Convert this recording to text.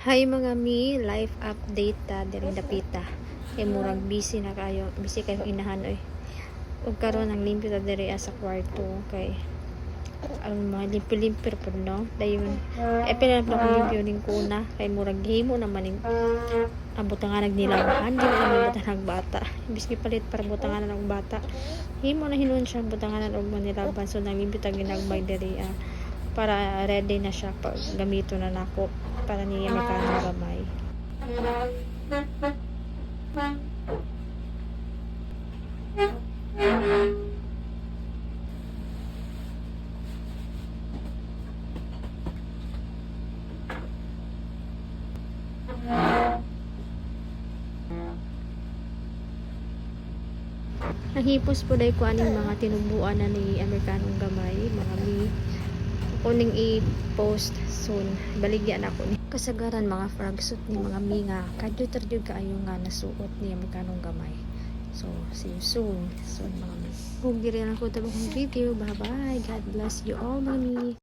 Hi mga mi, life update ta diri dapita. Kay murag busy na kayo, busy kayong inahan oy. Ug karon ang limpyo ta diri sa kwarto kay ang mga limpyo-limpyo pud no. Dayon pinanap na ko limpyo ning kuna kay murag himo naman ning ang butangan nagnilabahan di na may butangan bata. Biski palit para butangan ng bata. Himo na hinuon siya butangan og manilaban so nang limpyo ta ginagbay diri para ready na siya pag gamito na nako para niya mekanong gamay. Nahipos po dahil ko aning mga tinubuan na ni Amerikanong gamay, mga mi. Kuning i-post soon. Baligyan ako ni kasagaran mga frog suit ni mga mi nga. Kadyo-tardyo kaayo nga nasuot ni Amerikanong gamay. So, see you soon. Soon mga mi. Kung diri lang ko tabang video. Bye-bye. God bless you all mga mi.